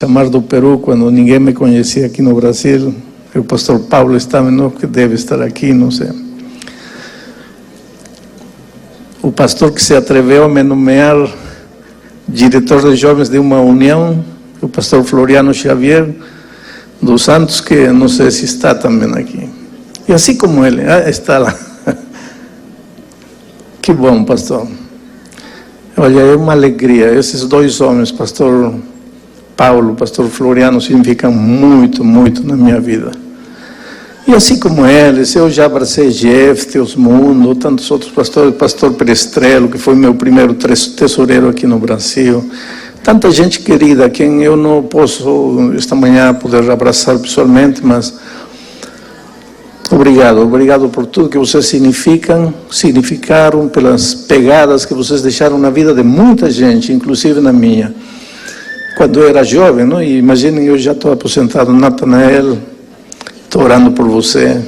chamar do Peru, quando ninguém me conhecia aqui no Brasil. O pastor Paulo estava, não, que deve estar aqui, não sei. O pastor que se atreveu a me nomear diretor de jovens de uma união, o pastor Floriano Xavier dos Santos, que não sei se está também aqui. E assim como ele, está lá. Que bom, pastor. Olha, é uma alegria. Esses dois homens, pastor Paulo, pastor Floriano, significam muito, muito na minha vida. E assim como eles, eu já abracei Jeff, Osmundo, tantos outros pastores, pastor Perestrelo, que foi meu primeiro tesoureiro aqui no Brasil. Tanta gente querida, a quem eu não posso esta manhã poder abraçar pessoalmente, mas obrigado por tudo que vocês significaram, pelas pegadas que vocês deixaram na vida de muita gente, inclusive na minha. Quando eu era jovem, não? E imaginem, eu já estou aposentado, Natanael, estou orando por você,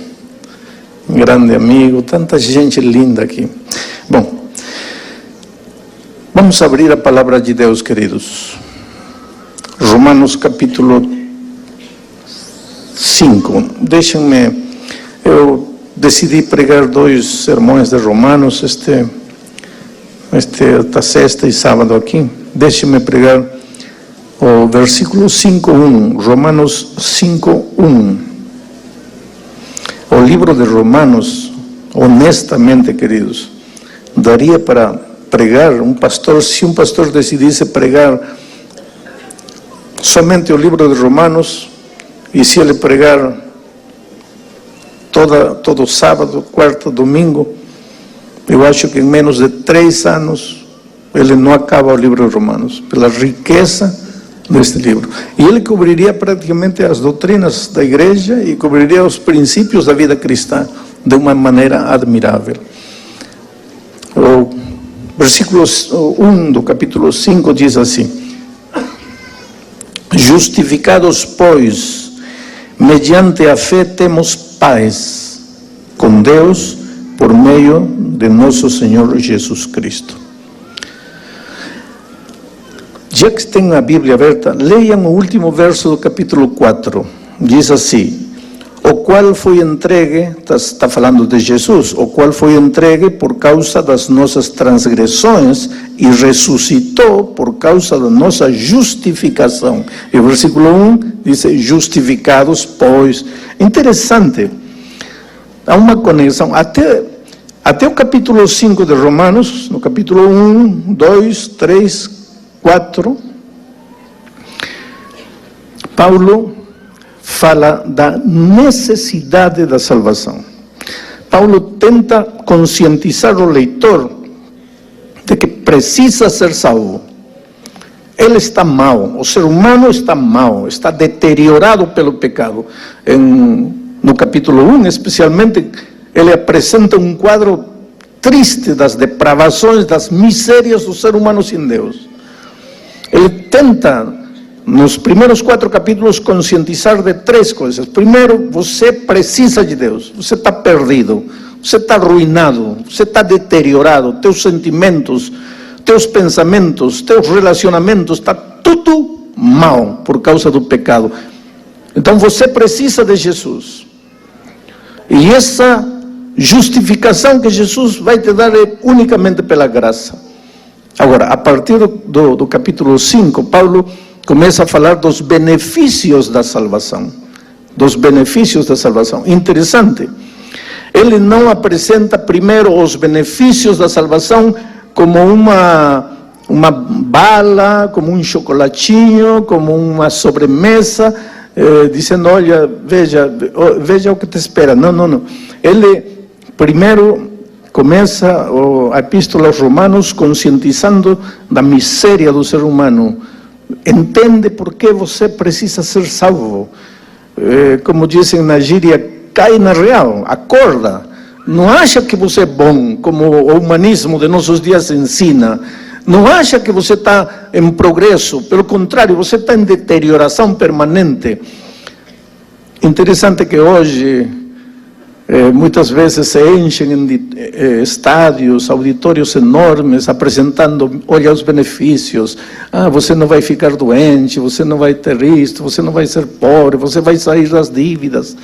um grande amigo, tanta gente linda aqui. Bom, vamos abrir a palavra de Deus, queridos. Romanos capítulo 5. Deixem-me, eu decidi pregar 2 sermões de Romanos, esta sexta e sábado aqui. Deixem-me pregar o versículo 5:1, Romanos 5:1. O livro de Romanos, honestamente, queridos, daria para pregar se um pastor decidisse pregar somente o livro de Romanos, e se ele pregar todo sábado, quarta, domingo, eu acho que em menos de 3 anos ele não acaba o livro de Romanos, pela riqueza deste livro. E ele cobriria praticamente as doutrinas da igreja e cobriria os princípios da vida cristã de uma maneira admirável. O versículo 1 do capítulo 5 diz assim: justificados, pois, mediante a fé temos paz com Deus por meio de nosso Senhor Jesus Cristo. Já que tem a Bíblia aberta, leiam o último verso do capítulo 4. Diz assim: o qual foi entregue, está falando de Jesus, o qual foi entregue por causa das nossas transgressões e ressuscitou por causa da nossa justificação. E o versículo 1 diz: justificados, pois. Interessante, há uma conexão. Até o capítulo 5 de Romanos, no capítulo 1, 2, 3, 4, Paulo fala da necessidade da salvação. Paulo tenta conscientizar o leitor de que precisa ser salvo. Ele está mal, o ser humano está mal, está deteriorado pelo pecado. No capítulo 1, especialmente, ele apresenta um quadro triste das depravações, das misérias do ser humano sem Deus. Ele tenta, nos primeiros 4 capítulos, conscientizar de 3 coisas. Primeiro, você precisa de Deus, você está perdido, você está arruinado, você está deteriorado, teus sentimentos, teus pensamentos, teus relacionamentos, está tudo mal por causa do pecado. Então você precisa de Jesus. E essa justificação que Jesus vai te dar é unicamente pela graça. Agora, a partir do capítulo 5, Paulo começa a falar dos benefícios da salvação. Dos benefícios da salvação. Interessante. Ele não apresenta primeiro os benefícios da salvação como uma bala, como um chocolatinho, como uma sobremesa, dizendo, olha, veja o que te espera. Não. Ele primeiro começa a epístola aos Romanos conscientizando da miséria do ser humano. Entende por que você precisa ser salvo. Como dizem na gíria, cai na real, acorda. Não acha que você é bom, como o humanismo de nossos dias ensina. Não acha que você está em progresso. Pelo contrário, você está em deterioração permanente. Interessante que hoje Muitas vezes se enchem em estádios, auditórios enormes, apresentando, olha os benefícios. Você não vai ficar doente, você não vai ter isto, você não vai ser pobre, você vai sair das dívidas.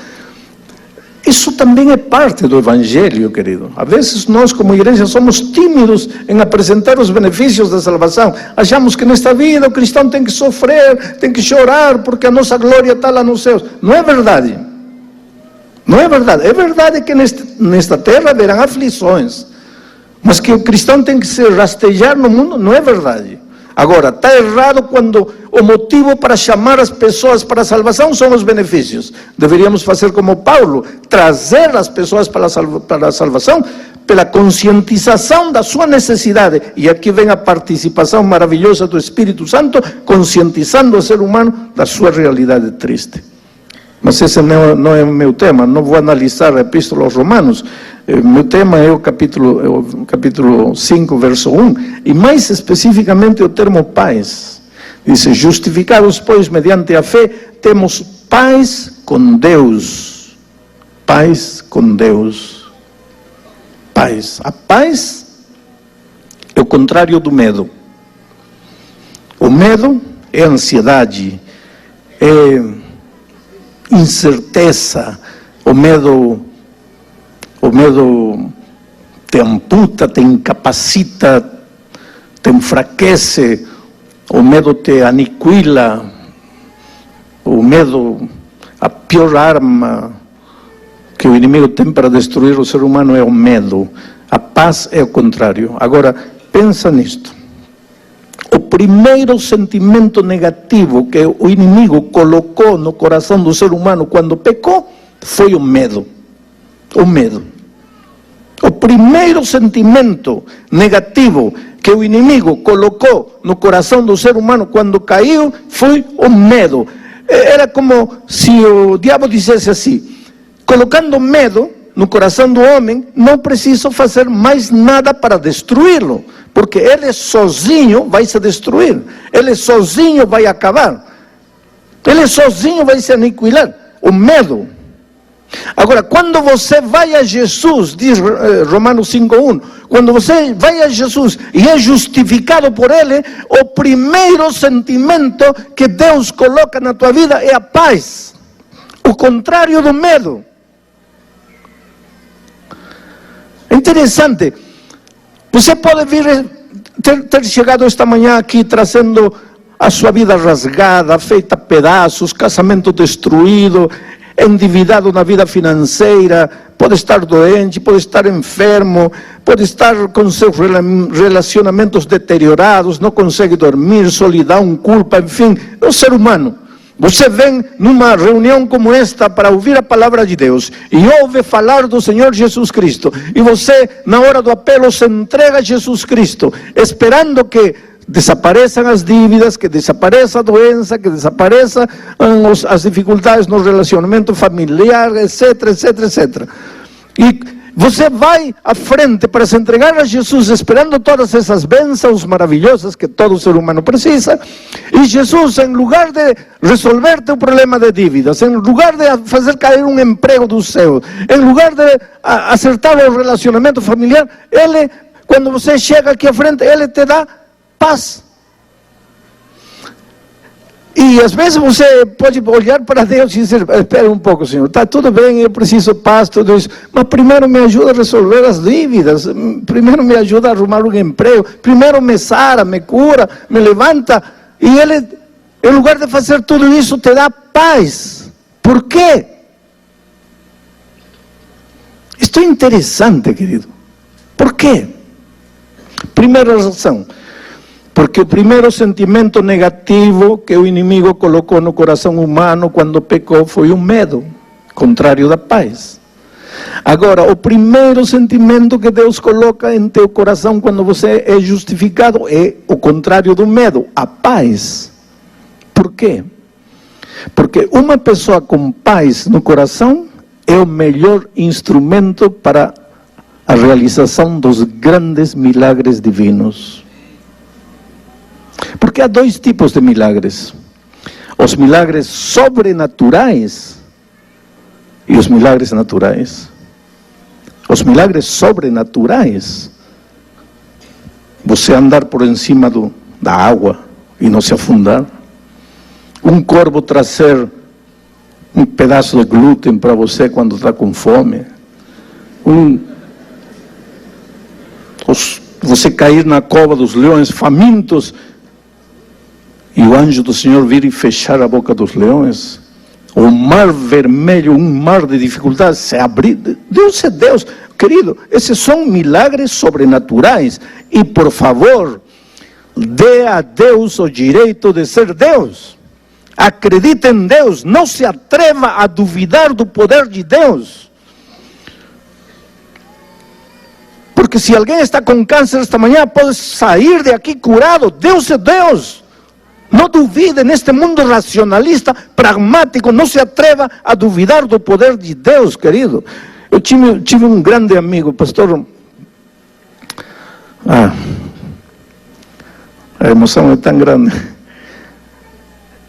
Isso também é parte do Evangelho, querido. Às vezes nós, como igreja, somos tímidos em apresentar os benefícios da salvação. Achamos que nesta vida o cristão tem que sofrer, tem que chorar, porque a nossa glória está lá nos céus. Não é verdade. Não é verdade. É verdade que nesta terra haverão aflições, mas que o cristão tem que se rastejar no mundo, não é verdade. Agora, está errado quando o motivo para chamar as pessoas para a salvação são os benefícios. Deveríamos fazer como Paulo, trazer as pessoas para a salvação pela conscientização da sua necessidade. E aqui vem a participação maravilhosa do Espírito Santo, conscientizando o ser humano da sua realidade triste. Mas esse não é o meu tema, não vou analisar a Epístola aos Romanos. Meu tema é o capítulo 5, verso 1, e mais especificamente o termo paz. Diz: justificados, pois, mediante a fé, temos paz com Deus. Paz com Deus. Paz. A paz é o contrário do medo. O medo é ansiedade, é incerteza. O medo te amputa, te incapacita, te enfraquece. O medo te aniquila. O medo, a pior arma que o inimigo tem para destruir o ser humano é o medo. A paz é o contrário. Agora, pensa nisto. O primeiro sentimento negativo que o inimigo colocou no coração do ser humano quando pecou foi o medo. O medo. O primeiro sentimento negativo que o inimigo colocou no coração do ser humano quando caiu foi o medo. Era como se o diabo dissesse assim: colocando medo no coração do homem, não preciso fazer mais nada para destruí-lo, porque ele sozinho vai se destruir, ele sozinho vai acabar, ele sozinho vai se aniquilar. O medo. Agora, quando você vai a Jesus, diz Romanos 5:1, quando você vai a Jesus e é justificado por Ele, o primeiro sentimento que Deus coloca na tua vida é a paz, o contrário do medo. É interessante, você pode vir, ter chegado esta manhã aqui trazendo a sua vida rasgada, feita a pedaços, casamento destruído, endividado na vida financeira, pode estar doente, pode estar enfermo, pode estar com seus relacionamentos deteriorados, não consegue dormir, solidão, culpa, enfim, é um ser humano. Você vem numa reunião como esta para ouvir a palavra de Deus e ouve falar do Senhor Jesus Cristo, e você, na hora do apelo, se entrega a Jesus Cristo, esperando que desapareçam as dívidas, que desapareça a doença, que desapareçam as dificuldades no relacionamento familiar, etc, etc, etc. E você vai à frente para se entregar a Jesus, esperando todas essas bênçãos maravilhosas que todo ser humano precisa, e Jesus, em lugar de resolver teu problema de dívidas, em lugar de fazer cair um emprego do céu, em lugar de acertar o relacionamento familiar, Ele, quando você chega aqui à frente, Ele te dá paz. E às vezes você pode olhar para Deus e dizer: espera um pouco, Senhor, está tudo bem, eu preciso de paz, tudo isso, mas primeiro me ajuda a resolver as dívidas, primeiro me ajuda a arrumar um emprego, primeiro me sara, me cura, me levanta. E Ele, em lugar de fazer tudo isso, te dá paz. Por quê? Isto é interessante, querido. Por quê? Primeira razão: porque o primeiro sentimento negativo que o inimigo colocou no coração humano quando pecou foi o medo, contrário da paz. Agora, o primeiro sentimento que Deus coloca em teu coração quando você é justificado é o contrário do medo, a paz. Por quê? Porque uma pessoa com paz no coração é o melhor instrumento para a realização dos grandes milagres divinos. Porque há dois tipos de milagres: os milagres sobrenaturais e os milagres naturais. Os milagres sobrenaturais, você andar por cima da água e não se afundar, um corvo trazer um pedaço de glúten para você quando está com fome, você cair na cova dos leões famintos e o anjo do Senhor vir e fechar a boca dos leões, o mar vermelho, um mar de dificuldades se abrir. Deus é Deus, querido. Esses são milagres sobrenaturais. E por favor, dê a Deus o direito de ser Deus. Acredite em Deus, não se atreva a duvidar do poder de Deus. Porque se alguém está com câncer esta manhã, pode sair de aqui curado. Deus é Deus. Não duvide neste mundo racionalista, pragmático, não se atreva a duvidar do poder de Deus, querido. Eu tive um grande amigo, pastor. A emoção é tão grande.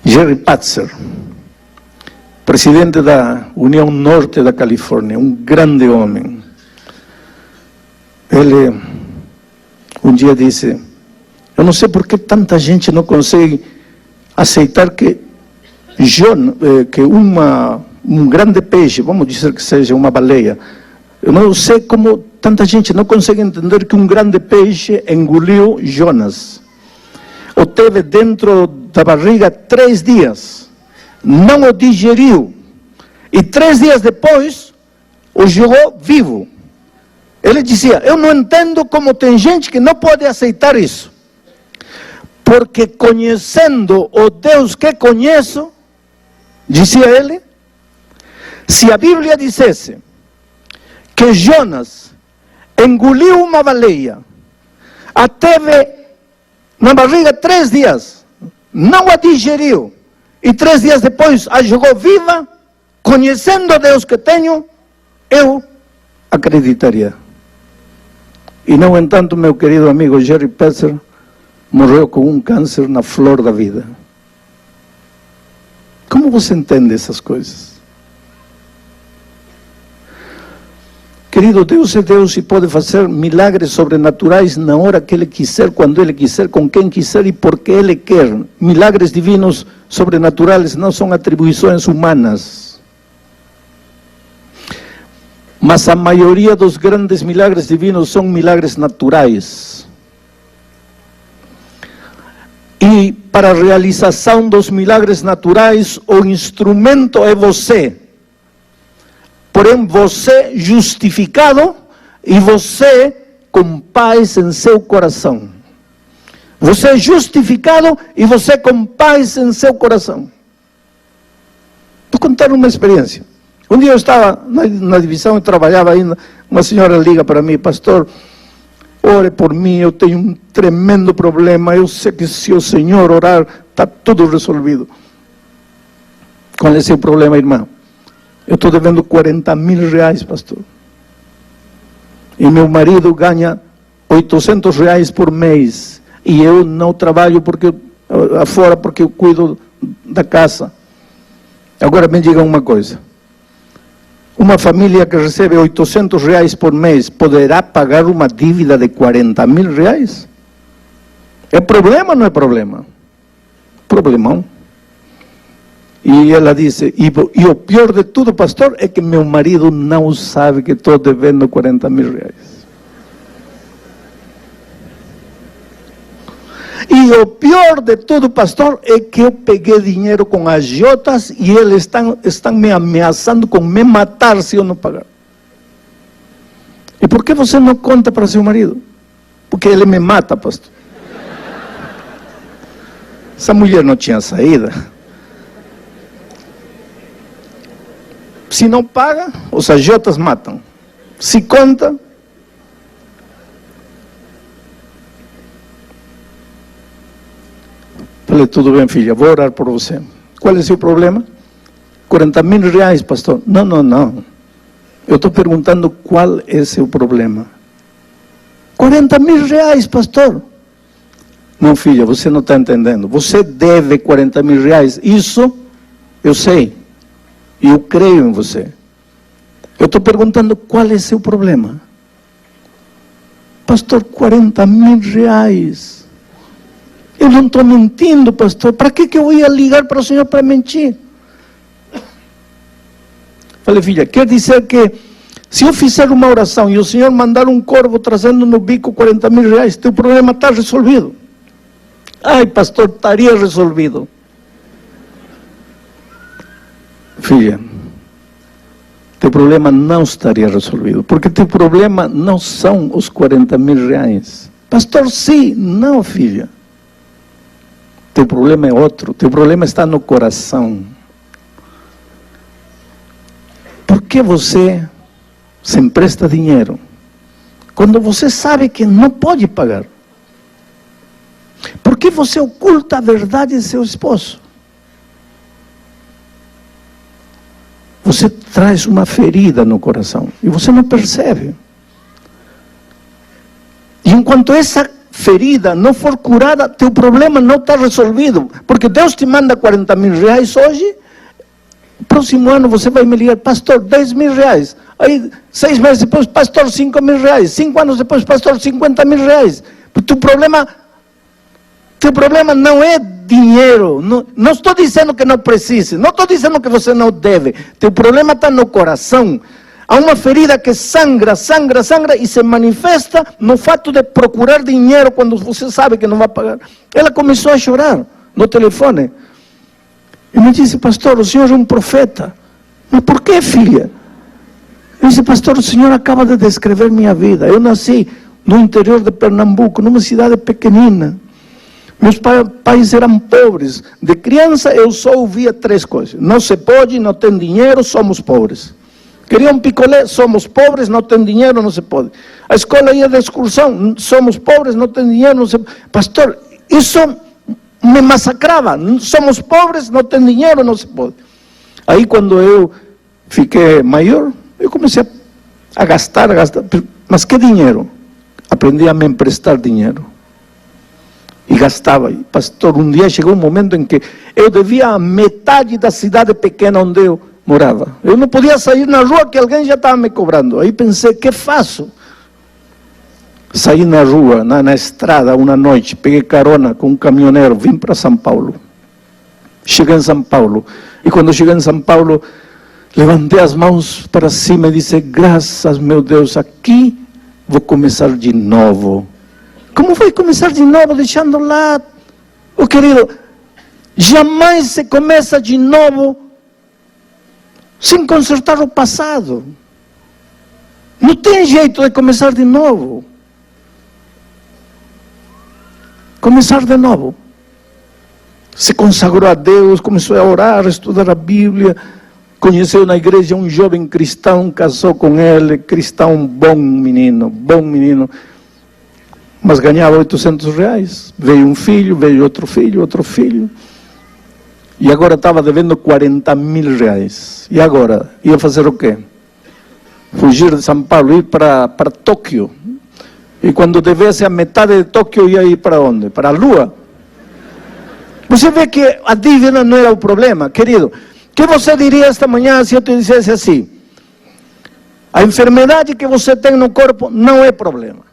Jerry Patzer, presidente da União Norte da Califórnia, um grande homem. Ele um dia disse: eu não sei por que tanta gente não consegue aceitar que um grande peixe, vamos dizer que seja uma baleia, eu não sei como tanta gente não consegue entender que um grande peixe engoliu Jonas. O teve dentro da barriga 3 dias, não o digeriu, e 3 dias depois o jogou vivo. Ele dizia: eu não entendo como tem gente que não pode aceitar isso, porque conhecendo o Deus que conheço, dizia ele, se a Bíblia dissesse que Jonas engoliu uma baleia, a teve na barriga 3 dias, não a digeriu, e 3 dias depois a jogou viva, conhecendo o Deus que tenho, eu acreditaria. E no entanto, meu querido amigo Jerry Patzer morreu com um câncer na flor da vida. Como você entende essas coisas? Querido, Deus é Deus e pode fazer milagres sobrenaturais na hora que Ele quiser, quando Ele quiser, com quem quiser e porque Ele quer. Milagres divinos sobrenaturais não são atribuições humanas. Mas a maioria dos grandes milagres divinos são milagres naturais. E para a realização dos milagres naturais, o instrumento é você. Porém, você justificado e você com paz em seu coração. Você justificado e você com paz em seu coração. Vou contar uma experiência. Um dia eu estava na divisão e trabalhava ainda. Uma senhora liga para mim: pastor, ore por mim, eu tenho um tremendo problema. Eu sei que se o Senhor orar, está tudo resolvido. Qual é o seu problema, irmã? Eu estou devendo 40 mil reais, pastor. E meu marido ganha 800 reais por mês. E eu não trabalho afora porque eu cuido da casa. Agora me diga uma coisa. Uma família que recebe 800 reais por mês poderá pagar uma dívida de 40 mil reais? É problema ou não é problema? Problemão. E ela disse: e o pior de tudo, pastor, é que meu marido não sabe que estou devendo 40 mil reais. E o pior de tudo, pastor, é que eu peguei dinheiro com agiotas e eles estão me ameaçando com me matar se eu não pagar. E por que você não conta para seu marido? Porque ele me mata, pastor. Essa mulher não tinha saída. Se não paga, os agiotas matam. Se conta, falei: tudo bem, filha, vou orar por você. Qual é o seu problema? 40 mil reais, pastor. Não. Eu estou perguntando qual é o seu problema. 40 mil reais, pastor. Não, filha, você não está entendendo. Você deve 40 mil reais. Isso eu sei. E eu creio em você. Eu estou perguntando qual é o seu problema. Pastor, 40 mil reais. Eu não estou mentindo, pastor. Para que eu ia ligar para o Senhor para mentir? Falei, filha, quer dizer que se eu fizer uma oração e o Senhor mandar um corvo trazendo no bico 40 mil reais, teu problema está resolvido. Ai, pastor, estaria resolvido. Filha, teu problema não estaria resolvido, porque teu problema não são os 40 mil reais. Pastor, sim, não, filha. Teu problema é outro, teu problema está no coração. Por que você se empresta dinheiro quando você sabe que não pode pagar? Por que você oculta a verdade de seu esposo? Você traz uma ferida no coração e você não percebe. E enquanto essa ferida não for curada, teu problema não está resolvido. Porque Deus te manda 40 mil reais hoje, próximo ano você vai me ligar, pastor, 10 mil reais. Aí, 6 meses depois, pastor, 5 mil reais. 5 anos depois, pastor, 50 mil reais. Teu problema não é dinheiro. Não estou dizendo que não precise. Não estou dizendo que você não deve. Teu problema está no coração. Há uma ferida que sangra e se manifesta no fato de procurar dinheiro quando você sabe que não vai pagar. Ela começou a chorar no telefone. E me disse, pastor, o senhor é um profeta. Mas por que, filha? Eu disse, pastor, o senhor acaba de descrever minha vida. Eu nasci no interior de Pernambuco, numa cidade pequenina. Meus pais eram pobres. De criança eu só ouvia 3 coisas. Não se pode, não tem dinheiro, somos pobres. Queria um picolé, somos pobres, não tem dinheiro, não se pode. A escola ia de excursão, somos pobres, não tem dinheiro, não se pode. Pastor, isso me massacrava. Somos pobres, não tem dinheiro, não se pode. Aí quando eu fiquei maior, eu comecei a gastar. Mas que dinheiro? Aprendi a me emprestar dinheiro. E gastava. E, pastor, um dia chegou um momento em que eu devia a metade da cidade pequena onde eu morava. Eu não podia sair na rua que alguém já estava me cobrando. Aí pensei, que faço? Saí na rua, na estrada, uma noite, peguei carona com um caminhoneiro, vim para São Paulo. Cheguei em São Paulo. E quando cheguei em São Paulo, levantei as mãos para cima e disse, graças, meu Deus, aqui vou começar de novo. Como vai começar de novo, deixando lá? Oh, querido, jamais se começa de novo sem consertar o passado. Não tem jeito de começar de novo. Começar de novo. Se consagrou a Deus, começou a orar, a estudar a Bíblia, conheceu na igreja um jovem cristão, casou com ele, cristão, bom menino, mas ganhava 800 reais. Veio um filho, veio outro filho. E agora estava devendo 40 mil reais. E agora? Ia fazer o quê? Fugir de São Paulo, ir para Tóquio. E quando devesse a metade de Tóquio, ia ir para onde? Para a Lua. Você vê que a dívida não era o problema, querido. O que você diria esta manhã se eu te dissesse assim? A enfermidade que você tem no corpo não é problema.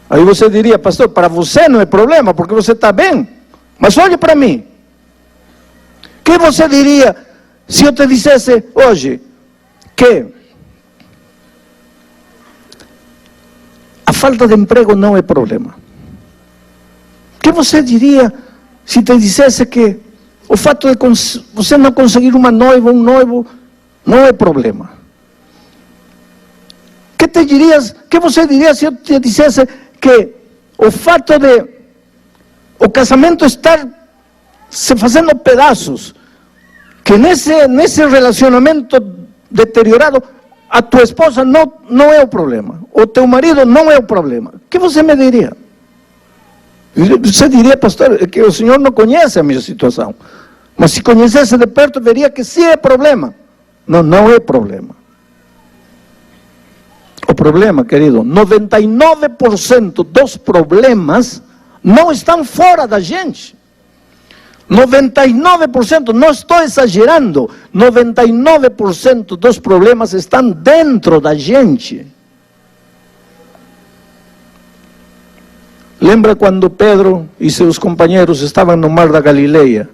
Aí você diria, pastor, para você não é problema, porque você está bem. Mas olhe para mim. O que você diria se eu te dissesse hoje que a falta de emprego não é problema? O que você diria se te dissesse que o fato de você não conseguir uma noiva, um noivo, não é problema? O que você diria se eu te dissesse que o fato de o casamento estar se fazendo pedaços, que nesse relacionamento deteriorado, a tua esposa não é o problema, o teu marido não é o problema? O que você me diria? Você diria, pastor, que o senhor não conhece a minha situação, mas se conhecesse de perto, veria que sim é problema. Não é problema. O problema, querido, 99% dos problemas não estão fora da gente. 99%, não estou exagerando, 99% dos problemas estão dentro da gente. Lembra quando Pedro e seus companheiros estavam no mar da Galileia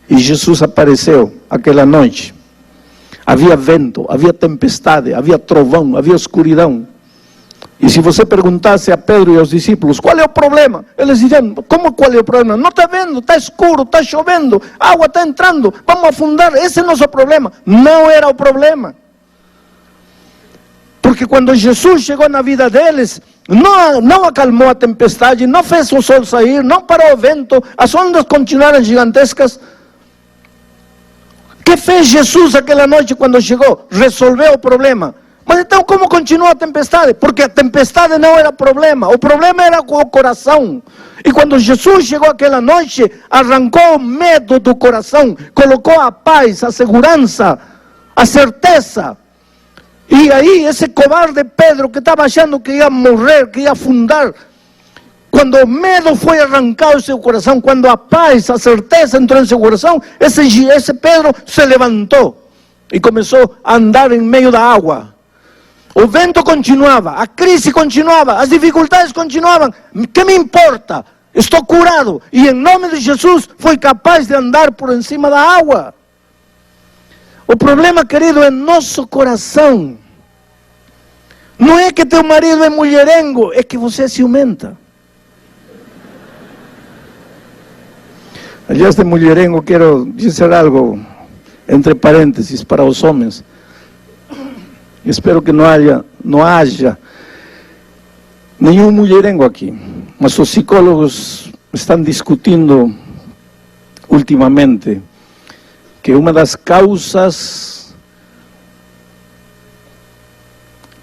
e Jesus apareceu aquela noite? Havia vento, havia tempestade, havia trovão, havia escuridão. E se você perguntasse a Pedro e aos discípulos, qual é o problema? Eles diriam, como qual é o problema? Não está vendo, está escuro, está chovendo, a água está entrando, vamos afundar, esse é o nosso problema. Não era o problema. Porque quando Jesus chegou na vida deles, não acalmou a tempestade, não fez o sol sair, não parou o vento, as ondas continuaram gigantescas. O que fez Jesus aquela noite quando chegou? Resolveu o problema. Mas então como continuou a tempestade? Porque a tempestade não era problema, o problema era o coração. E quando Jesus chegou aquela noite, arrancou o medo do coração, colocou a paz, a segurança, a certeza. E aí esse covarde Pedro que estava achando que ia morrer, que ia afundar, quando o medo foi arrancado do seu coração, quando a paz, a certeza entrou em seu coração, esse Pedro se levantou e começou a andar em meio da água. O vento continuava, a crise continuava, as dificuldades continuavam. Que me importa? Estou curado. E em nome de Jesus foi capaz de andar por cima da água. O problema, querido, é nosso coração. Não é que teu marido é mulherengo, é que você é ciumenta. Aliás, de mulherengo quero dizer algo, entre parênteses, para os homens. Espero que não haja nenhum mulherengo aqui. Mas os psicólogos estão discutindo ultimamente que uma das causas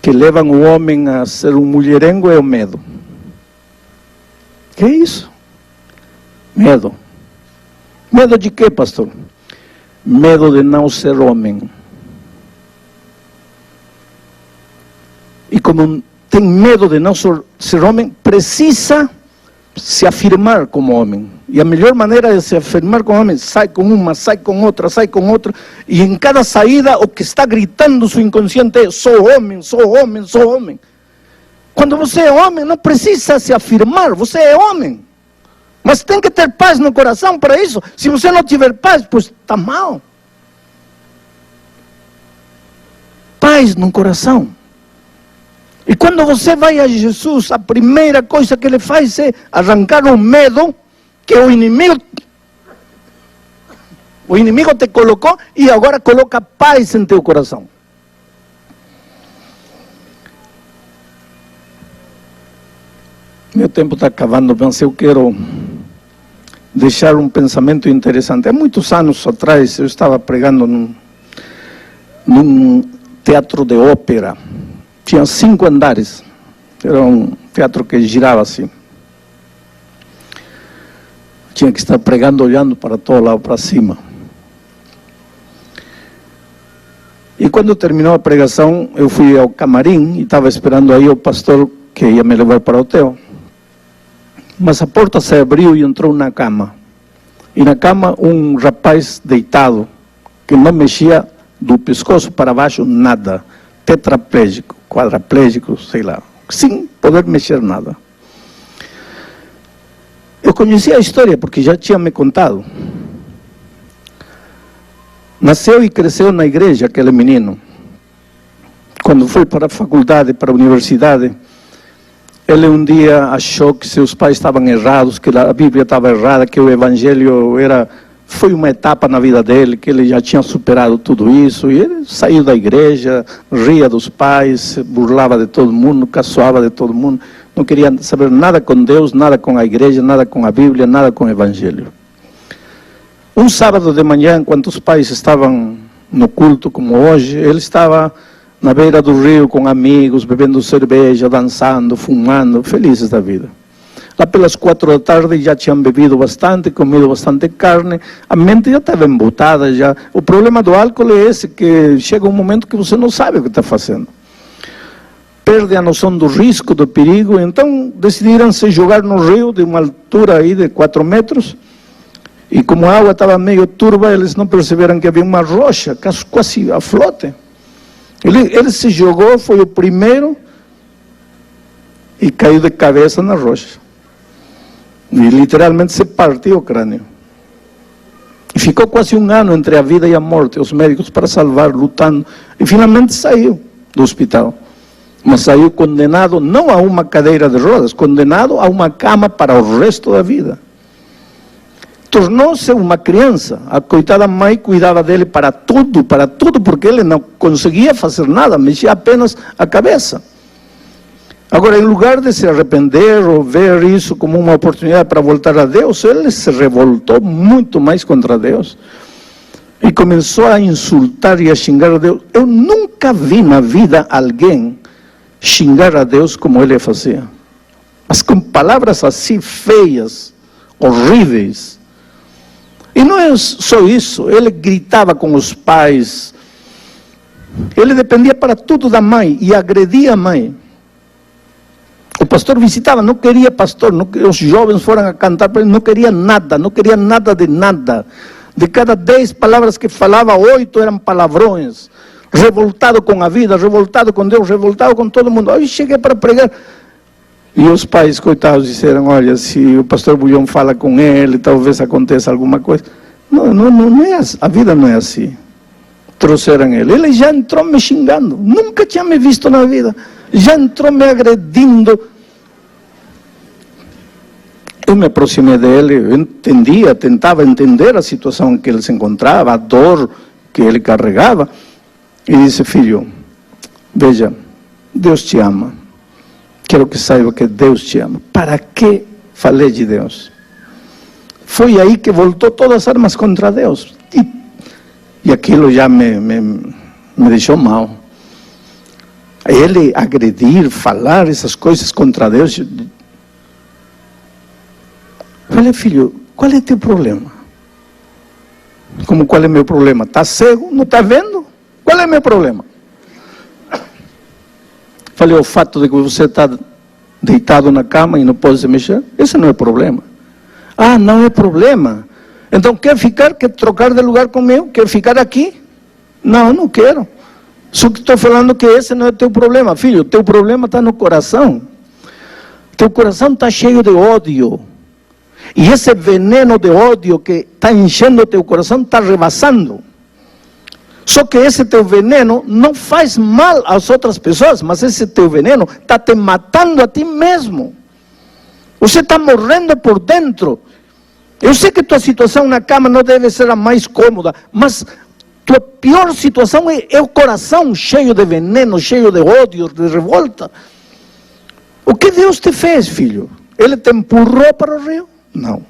que levam o homem a ser um mulherengo é o medo. Que é isso? Medo. Medo de quê, pastor? Medo de não ser homem. E como tem medo de não ser homem, precisa se afirmar como homem. E a melhor maneira de se afirmar como homem, sai com uma, sai com outra, e em cada saída o que está gritando seu inconsciente é: sou homem, sou homem, sou homem. Quando você é homem, não precisa se afirmar, você é homem. Mas tem que ter paz no coração para isso. Se você não tiver paz, pues está mal. Paz no coração. E quando você vai a Jesus, a primeira coisa que ele faz é arrancar o medo que o inimigo te colocou e agora coloca paz em teu coração. Meu tempo está acabando, mas eu quero deixar um pensamento interessante. Há muitos anos atrás eu estava pregando num teatro de ópera. Tinha 5 andares, era um teatro que girava assim. Tinha que estar pregando olhando para todo lado, para cima. E quando terminou a pregação, eu fui ao camarim e estava esperando aí o pastor que ia me levar para o hotel. Mas a porta se abriu e entrou na cama. E na cama um rapaz deitado, que não mexia do pescoço para baixo nada, tetraplégico, quadraplégico, sei lá, sem poder mexer nada. Eu conhecia a história porque já tinha me contado. Nasceu e cresceu na igreja aquele menino. Quando foi para a faculdade, para a universidade, ele um dia achou que seus pais estavam errados, que a Bíblia estava errada, que o Evangelho foi uma etapa na vida dele, que ele já tinha superado tudo isso, e ele saiu da igreja, ria dos pais, se burlava de todo mundo, caçoava de todo mundo, não queria saber nada com Deus, nada com a igreja, nada com a Bíblia, nada com o Evangelho. Um sábado de manhã, enquanto os pais estavam no culto, como hoje, ele estava na beira do rio com amigos, bebendo cerveja, dançando, fumando, felizes da vida. Lá pelas 4 da tarde já tinham bebido bastante, comido bastante carne, a mente já estava embotada já. O problema do álcool é esse, que chega um momento que você não sabe o que está fazendo. Perde a noção do risco, do perigo, então decidiram se jogar no rio de uma altura aí de 4 metros E como a água estava meio turva, eles não perceberam que havia uma rocha, quase a flote. Ele se jogou, foi o primeiro, e caiu de cabeça na rocha. E literalmente se partiu o crânio. E ficou quase um ano entre a vida e a morte, os médicos para salvar, lutando. E finalmente saiu do hospital. Mas saiu condenado não a uma cadeira de rodas, condenado a uma cama para o resto da vida. Tornou-se uma criança. A coitada mãe cuidava dele para tudo, porque ele não conseguia fazer nada, mexia apenas a cabeça. Agora, em lugar de se arrepender ou ver isso como uma oportunidade para voltar a Deus, ele se revoltou muito mais contra Deus. E começou a insultar e a xingar a Deus. Eu nunca vi na vida alguém xingar a Deus como ele fazia. Mas com palavras assim feias, horríveis. E não é só isso, ele gritava com os pais, ele dependia para tudo da mãe e agredia a mãe. O pastor visitava, não queria pastor, os jovens foram a cantar para ele, não queria nada de nada. De cada 10 palavras que falava, 8 eram palavrões. Revoltado com a vida, revoltado com Deus, revoltado com todo mundo. Aí cheguei para pregar. E os pais, coitados, disseram, olha, se o pastor Bulhão fala com ele, talvez aconteça alguma coisa. Não é assim. A vida não é assim. Trouxeram ele. Ele já entrou me xingando. Nunca tinha me visto na vida. Já entrou me agredindo. Eu me aproximei dele, eu entendia, tentava entender a situação em que ele se encontrava, a dor que ele carregava. E disse, filho, veja, Deus te ama. Quero que saiba que Deus te ama. ¿Para que falei de Deus? Foi aí que voltou todas as armas contra Deus. E aquilo já me deixou mal. Ele agredir, falar essas coisas contra Deus. Falei, filho, qual é teu problema? Como qual é meu problema? Está cego? Não está vendo? Qual é meu problema? Falei, o fato de que você está deitado na cama e não pode se mexer, esse não é problema. Ah, não é problema. Então quer ficar, quer trocar de lugar comigo? Quer ficar aqui? Não, não quero. Só que estou falando que esse não é teu problema, filho. Teu problema está no coração. Teu coração está cheio de ódio. E esse veneno de ódio que está enchendo o teu coração está rebaçando. Só que esse teu veneno não faz mal às outras pessoas, mas esse teu veneno está te matando a ti mesmo. Você está morrendo por dentro. Eu sei que tua situação na cama não deve ser a mais cômoda, mas tua pior situação é o coração cheio de veneno, cheio de ódio, de revolta. O que Deus te fez, filho? Ele te empurrou para o rio? Não.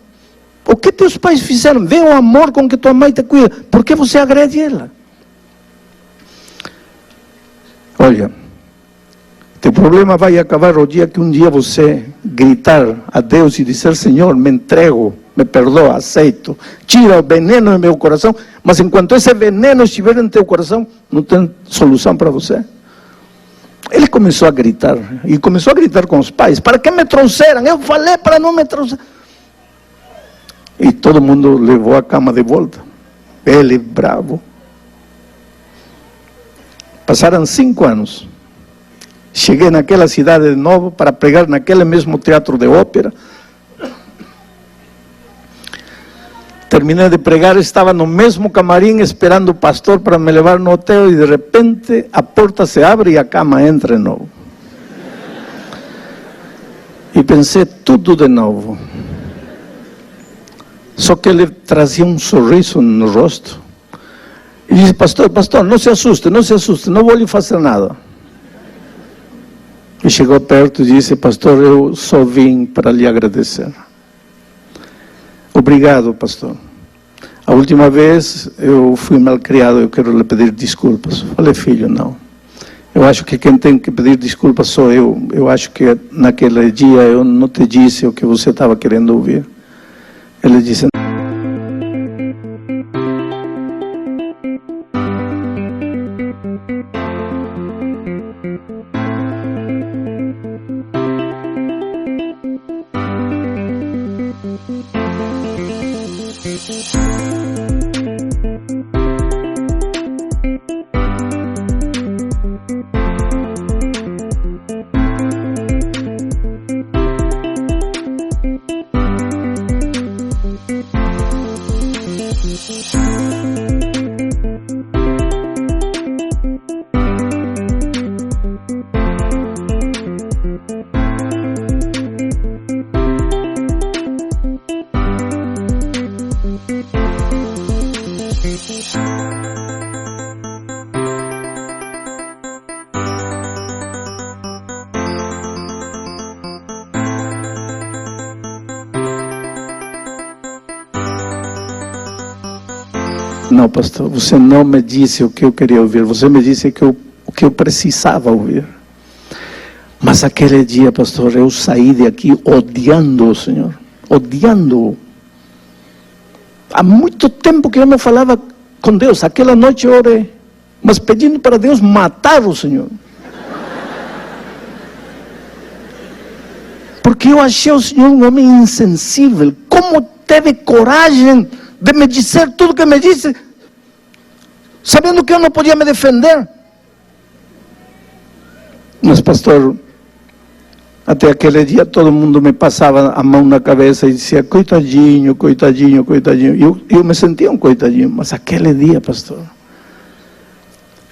O que teus pais fizeram? Vê o amor com que tua mãe te cuida. Por que você agrede ela? Olha, teu problema vai acabar o dia que um dia você gritar a Deus e dizer, Senhor, me entrego, me perdoa, aceito, tira o veneno do meu coração, mas enquanto esse veneno estiver em teu coração, não tem solução para você. Ele começou a gritar, e começou a gritar com os pais, para que me trouxeram? Eu falei para não me trouxer. E todo mundo levou a cama de volta, ele bravo. Passaram 5 anos. Cheguei naquela cidade de novo para pregar naquele mesmo teatro de ópera. Terminei de pregar, estava no mesmo camarim esperando o pastor para me levar no hotel e de repente a porta se abre e a cama entra de novo. E pensei tudo de novo. Só que ele trazia um sorriso no rosto. E disse, pastor, não se assuste, não vou lhe fazer nada. E chegou perto e disse, pastor, eu só vim para lhe agradecer. Obrigado, pastor. A última vez eu fui malcriado, eu quero lhe pedir desculpas. Falei, filho, não. Eu acho que quem tem que pedir desculpas sou eu. Eu acho que naquele dia eu não te disse o que você estava querendo ouvir. Ele disse, Não, pastor, você não me disse o que eu queria ouvir. Você me disse o que eu precisava ouvir. Mas aquele dia, pastor, eu saí de aqui odiando o Senhor. Odiando-o. Há muito tempo que eu não falava com Deus. Aquela noite eu orei, mas pedindo para Deus matar o Senhor. Porque eu achei o Senhor um homem insensível. Como teve coragem de me dizer tudo que me disse, sabendo que eu não podia me defender? Mas, pastor, até aquele dia todo mundo me passava a mão na cabeça e dizia: coitadinho, coitadinho, coitadinho. Eu me sentia um coitadinho. Mas aquele dia, pastor,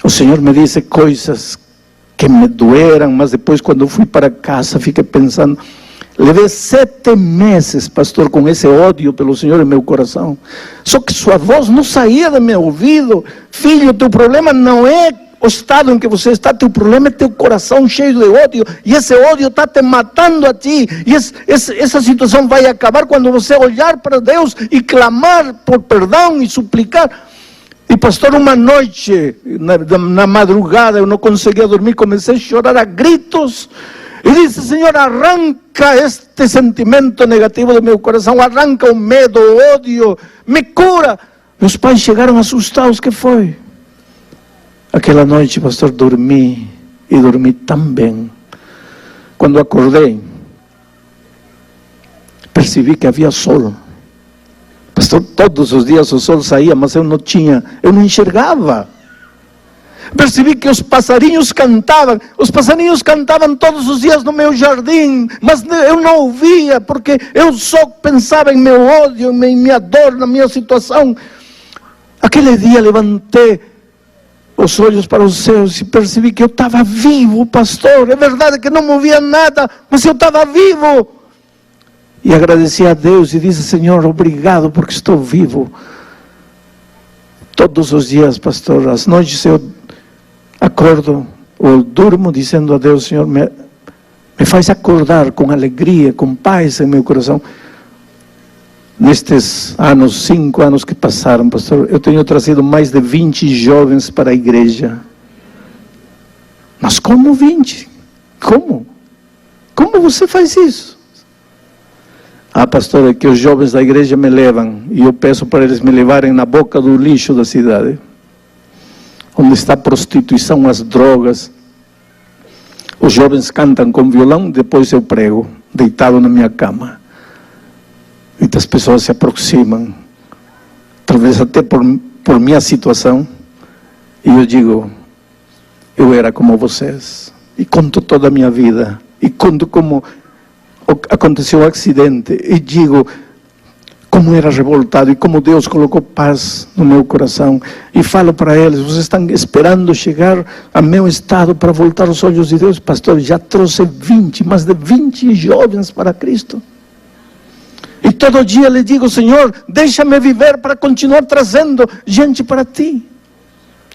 o Senhor me disse coisas que me doeram, mas depois, quando eu fui para casa, fiquei pensando. Levei 7 meses, pastor, com esse ódio pelo Senhor em meu coração. Só que sua voz não saía do meu ouvido. Filho, teu problema não é o estado em que você está, teu problema é teu coração cheio de ódio. E esse ódio está te matando a ti. E essa situação vai acabar quando você olhar para Deus e clamar por perdão e suplicar. E, pastor, uma noite, na madrugada, eu não conseguia dormir, comecei a chorar a gritos. E disse: Senhor, arranca este sentimento negativo do meu coração, arranca o medo, o ódio, me cura. Meus pais chegaram assustados. O que foi? Aquela noite, pastor, dormi, e dormi tão bem. Quando acordei, percebi que havia sol. Pastor, todos os dias o sol saía, mas eu não enxergava. Percebi que os passarinhos cantavam todos os dias no meu jardim, mas eu não ouvia, porque eu só pensava em meu ódio, em minha dor, na minha situação. Aquele dia levantei os olhos para os céus e percebi que eu estava vivo, pastor. É verdade que não movia nada, mas eu estava vivo. E agradeci a Deus e disse: Senhor, obrigado porque estou vivo. Todos os dias, pastor, às noites eu acordo ou durmo dizendo a Deus: Senhor, me faz acordar com alegria, com paz em meu coração. Nestes anos, 5 anos que passaram, pastor, eu tenho trazido mais de 20 jovens para a igreja. Mas como 20? Como? Como você faz isso? Ah, pastor, é que os jovens da igreja me levam, e eu peço para eles me levarem na boca do lixo da cidade, onde está a prostituição, as drogas. Os jovens cantam com violão, depois eu prego, deitado na minha cama. Muitas pessoas se aproximam, talvez até por minha situação, e eu digo: eu era como vocês. E conto toda a minha vida, e conto como aconteceu o acidente, e digo como era revoltado e como Deus colocou paz no meu coração. E falo para eles: vocês estão esperando chegar a meu estado para voltar os olhos de Deus? Pastor, já trouxe mais de 20 jovens para Cristo. E todo dia lhe digo: Senhor, deixa-me viver para continuar trazendo gente para ti.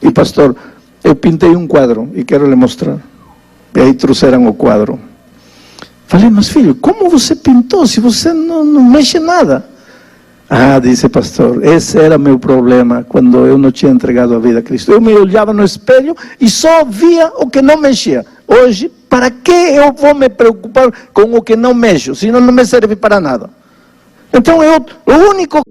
E, pastor, eu pintei um quadro e quero lhe mostrar. E aí trouxeram o quadro. Falei: mas filho, como você pintou se você não mexe nada? Ah, disse pastor, esse era meu problema quando eu não tinha entregado a vida a Cristo. Eu me olhava no espelho e só via o que não mexia. Hoje, para que eu vou me preocupar com o que não mexo, se não me serve para nada? Então, o único...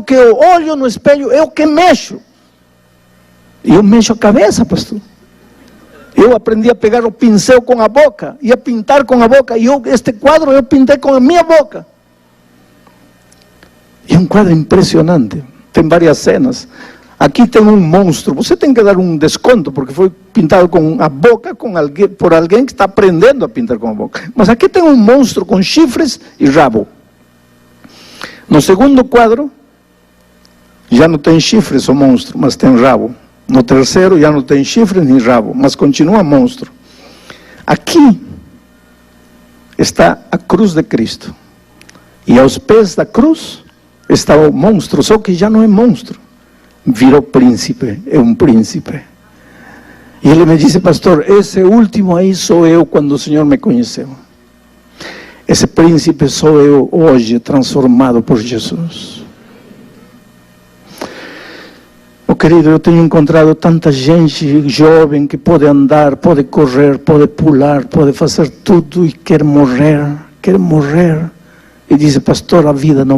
que eu olho no espelho, eu que mexo. E eu mexo a cabeça, pastor. Eu aprendi a pegar o pincel com a boca e a pintar com a boca. E este quadro eu pintei com a minha boca. E é um quadro impressionante. Tem várias cenas. Aqui tem um monstro. Você tem que dar um desconto, porque foi pintado com a boca por alguém que está aprendendo a pintar com a boca. Mas aqui tem um monstro com chifres e rabo. No segundo quadro, já não tem chifres o monstro, mas tem rabo. No terceiro, já não tem chifres nem rabo, mas continua monstro. Aqui está a cruz de Cristo. E aos pés da cruz está o monstro, só que já não é monstro. Virou príncipe, é um príncipe. E ele me disse, pastor, esse último aí sou eu quando o Senhor me conheceu. Esse príncipe sou eu hoje, transformado por Jesus. Oh, querido, eu tenho encontrado tanta gente jovem que pode andar, pode correr, pode pular, pode fazer tudo e quer morrer. E diz, pastor, a vida não